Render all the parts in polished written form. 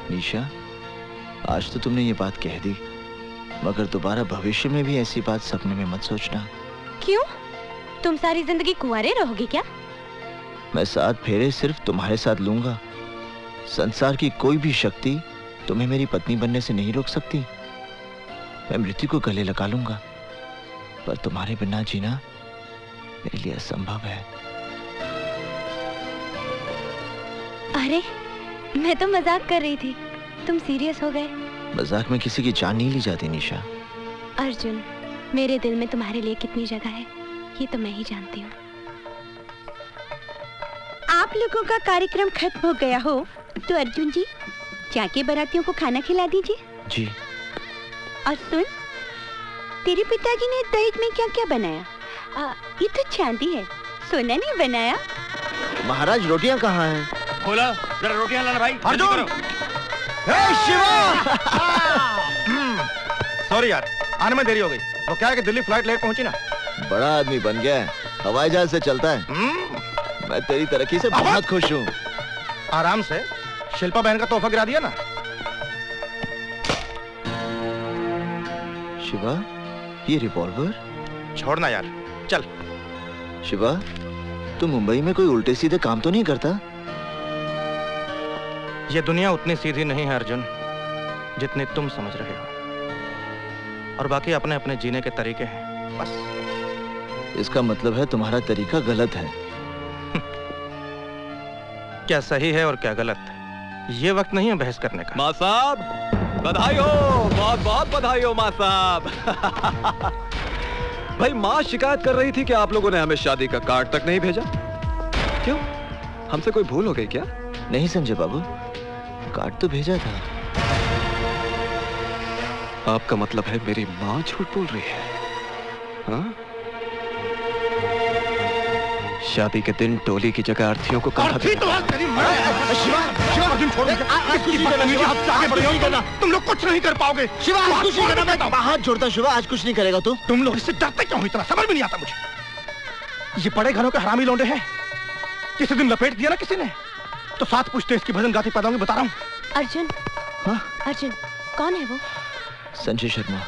निशा, आज तो तुमने ये बात कह दी, मगर दोबारा भविष्य में भी ऐसी बात सपने में मत सोचना। क्यों? तुम सारी जिंदगी कुंवारे रहोगे क्या? मैं 7 फेरे सिर्फ तुम्हारे साथ लूंगा। संसार की कोई भी शक्ति तुम्हें मेरी पत्नी बनने से नहीं रोक सकती। मैं मृत्यु को गले लगा लूंगा, पर तुम्हारे बिना जीना मेरे लिए असंभव है। अरे, मैं तो मजाक कर रही थी, तुम सीरियस हो गए। मजाक में किसी की जान नहीं ली जाती निशा। अर्जुन, मेरे दिल में तुम्हारे लिए कितनी जगह है ये तो मैं ही जानती हूँ। आप लोगों का कार्यक्रम खत्म हो गया हो तो अर्जुन जी जाके बारातियों को खाना खिला दीजिए। जी। और सुन, तेरे पिताजी ने दहेज में क्या क्या बनाया? ये तो चांदी है, सोना नहीं बनाया। महाराज, रोटियां कहाँ हैं? बोला जरा रोटियां लाना भाई। अर्जुन! शिवा! सॉरी यार, आने में देरी हो गई। वो क्या है कि दिल्ली फ्लाइट लेट पहुंची ना। बड़ा आदमी बन गया है, हवाई जहाज से चलता है। मैं तेरी तरक्की से बहुत खुश हूँ। आराम से, शिल्पा बहन का तोहफा गिरा दिया ना। शिवा, ये रिवॉल्वर? छोड़ना यार, चल। शिवा, तू मुंबई में कोई उल्टे सीधे काम तो नहीं करता? ये दुनिया उतनी सीधी नहीं है अर्जुन, जितनी तुम समझ रहे हो। और बाकी अपने अपने जीने के तरीके हैं, बस। इसका मतलब है तुम्हारा तरीका गलत है। क्या सही है और क्या गलत है, ये वक्त नहीं है बहस करने का। माँ साहब, बधाई हो, बहुत बहुत बधाई हो माँ साहब। भाई, माँ शिकायत कर रही थी कि आप लोगों ने हमें शादी का कार्ड तक नहीं भेजा। क्यों? हमसे कोई भूल हो गई क्या? नहीं संजय बाबू, कार्ड तो भेजा था। आपका मतलब है मेरी माँ झूठ बोल रही है? हाँ? शादी के दिन टोली की जगह अर्थियों को कहा तुम लोग कुछ नहीं कर पाओगे। शिवा, आज कुछ नहीं करना। मैं हाथ जोड़ता शिवा, आज कुछ नहीं करेगा तू। तुम लोग इससे डरते क्यों? इतना समझ में नहीं आता मुझे। ये बड़े घरों के हरामी लौंडे हैं। किसी दिन लपेट दिया ना किसी ने तो 7 पुश्ते इसकी भजन गाती पैदा होंगी, बता रहा हूँ। अर्जुन, हाँ? अर्जुन, कौन है वो? संजय शर्मा।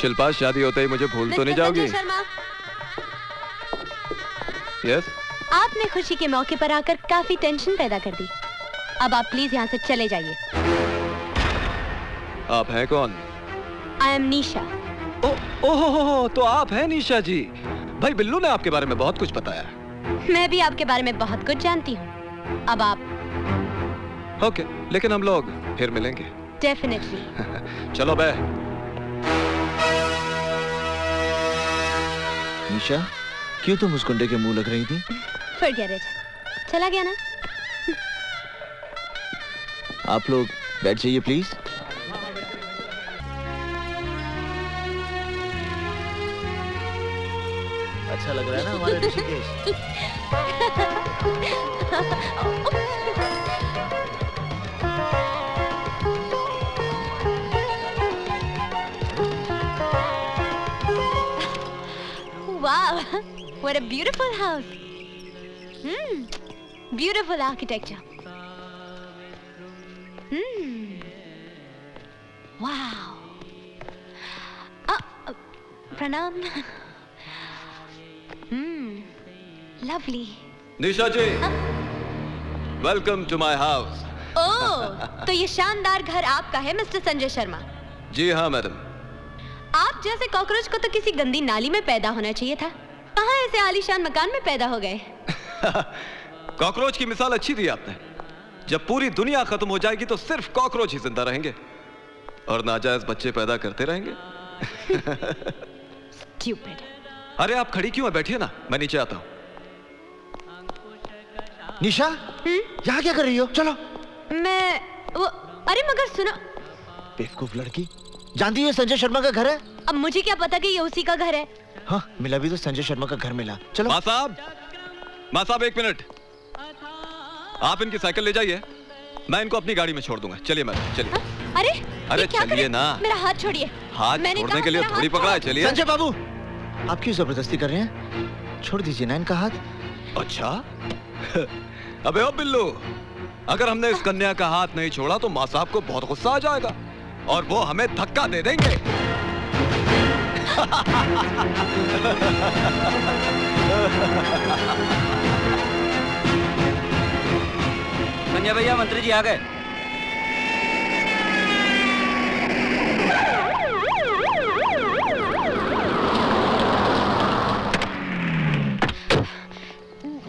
शिल्पा, शादी होते ही मुझे भूल तो नहीं जाओगी? संजय शर्मा, यस? आपने खुशी के मौके पर आकर काफी टेंशन पैदा कर दी। अब आप प्लीज यहाँ से चले जाइए। आप हैं कौन? आई एम निशा। ओह, तो आप हैं निशा जी। भाई बिल्लू ने आपके बारे में बहुत कुछ बताया। मैं भी आपके बारे में बहुत कुछ जानती हूँ। अब आप ओके, लेकिन हम लोग फिर मिलेंगे। डेफिनेटली। चलो बे। निशा, क्यों तुम उस गुंडे के मुंह लग रही थी? फॉरगेट इट, चला गया ना। आप लोग बैठ जाइए प्लीज। अच्छा लग रहा है ना हमारा Rishikesh? Wow, what a beautiful house. Beautiful architecture. Wow. Pranam. Lovely. Nisha ji, welcome to my house. Oh, तो ये शानदार घर आपका है मिस्टर संजय शर्मा? जी हाँ मैडम। आप जैसे कॉकरोच को तो किसी गंदी नाली में पैदा होना चाहिए था। कहाँ ऐसे आलीशान मकान में पैदा हो गए? कॉकरोच की मिसाल अच्छी दी आपने। जब पूरी दुनिया खत्म हो जाएगी तो सिर्फ कॉकरोच ही जिंदा रहेंगे और नाजायज बच्चे पैदा करते रहेंगे। Stupid. अरे आप खड़ी क्यों है? बैठिए ना, मैं नीचे आता हूँ। निशा, यहाँ क्या कर रही हो? चलो। अरे मगर सुनो। बेवकूफ लड़की, जानती है संजय शर्मा का घर है? अब मुझे क्या पता कि ये उसी का घर है। हाँ, मिला भी तो संजय शर्मा का घर मिला। चलो। माँ साहब 1 मिनट। आप इनकी साइकिल ले जाइए, मैं इनको अपनी गाड़ी में छोड़ दूंगा। चलिए मैडम, चलिए। अरे चलिए ना। मेरा हाथ छोड़िए। हाथ छोड़ने के लिए थोड़ी पकड़ा है। चलिए। संजय बाबू, आप क्यों जबरदस्ती कर रहे हैं? छोड़ दीजिए ना इनका हाथ। अच्छा। अबे ओ बिल्लू, अगर हमने इस कन्या का हाथ नहीं छोड़ा तो माँ साहब को बहुत गुस्सा आ जाएगा और वो हमें धक्का दे देंगे। संजय भैया, मंत्री जी आ गए।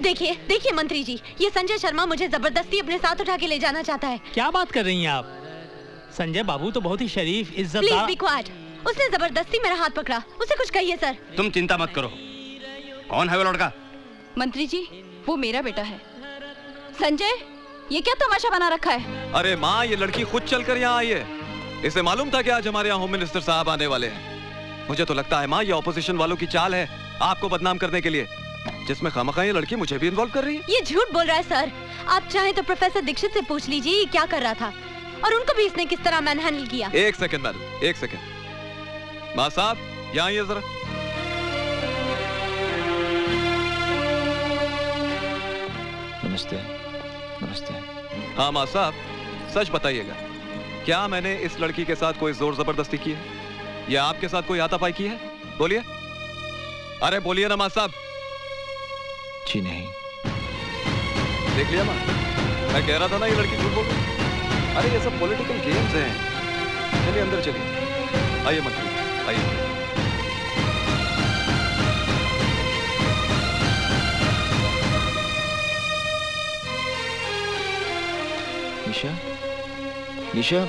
देखिए देखिए मंत्री जी, ये संजय शर्मा मुझे जबरदस्ती अपने साथ उठा के ले जाना चाहता है। क्या बात कर रही हैं आप? संजय बाबू तो बहुत ही शरीफ, प्लीज इज्जतदार। Be quiet. उसने जबरदस्ती मेरा हाथ पकड़ा। उसे कुछ कहिए सर। तुम चिंता मत करो। कौन है वो लड़का? मंत्री जी, वो मेरा बेटा है। संजय, ये क्या तमाशा बना रखा है? अरे माँ, ये लड़की खुद चलकर यहाँ आई है। इसे मालूम था कि आज हमारे यहाँ होम मिनिस्टर साहब आने वाले हैं। मुझे तो लगता है माँ, ये ऑपोजिशन वालों की चाल है आपको बदनाम करने के लिए, जिसमें खामखा ये लड़की मुझे भी इन्वॉल्व कर रही है। ये झूठ बोल रहा है सर। आप चाहे तो प्रोफेसर दीक्षित से पूछ लीजिए ये क्या कर रहा था और उनको भी इसने किस तरह मैनहैंडल किया। एक सेकंड मैडम, एक सेकंड। माँ साहब, यहाँ आइए जरा। नमस्ते। नमस्ते। हाँ माँ साहब, सच बताइएगा, क्या मैंने इस लड़की के साथ कोई जोर जबरदस्ती की है या आपके साथ कोई हाथापाई की है? बोलिए, अरे बोलिए ना माँ साहब। जी नहीं। देख लिया माँ, मैं कह रहा था ना ये लड़की झूठ बोल रही। अरे ये सब पॉलिटिकल गेम्स हैं। चलिए अंदर चलिए। आइए मंत्री, आइए। निशा, निशा,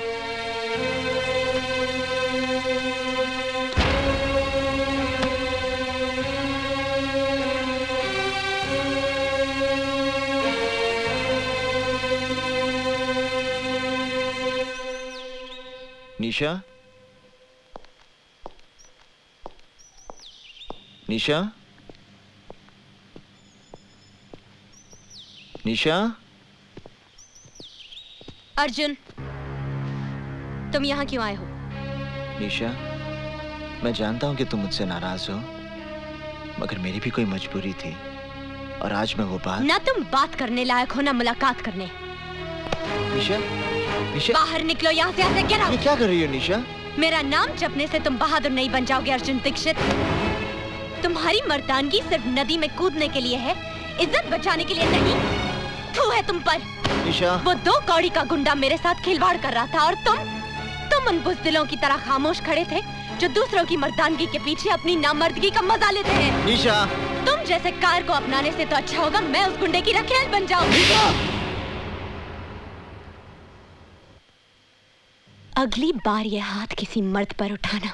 निशा, निशा, निशा। अर्जुन, तुम यहाँ क्यों आए हो? निशा, मैं जानता हूँ कि तुम मुझसे नाराज हो, मगर मेरी भी कोई मजबूरी थी और आज मैं वो बात। ना तुम बात करने लायक हो ना मुलाकात करने। निशा, निशा, बाहर निकलो यहाँ से। ऐसे get out। ये क्या कर रही हो निशा? मेरा नाम जपने से तुम बहादुर नहीं बन जाओगे अर्जुन दीक्षित। तुम्हारी मर्दानगी सिर्फ नदी में कूदने के लिए है, इज्जत बचाने के लिए नहीं। थू है तुम पर। निशा, वो 2 कौड़ी का गुंडा मेरे साथ खिलवाड़ कर रहा था और तुम उन बुज़दिलों की तरह खामोश खड़े थे जो दूसरों की मर्दानगी के पीछे अपनी नामर्दगी का मजा लेते हैं। निशा, तुम जैसे कार को अपनाने से तो अच्छा होगा मैं उस गुंडे की रखेल बन जाऊं। अगली बार ये हाथ किसी मर्द पर उठाना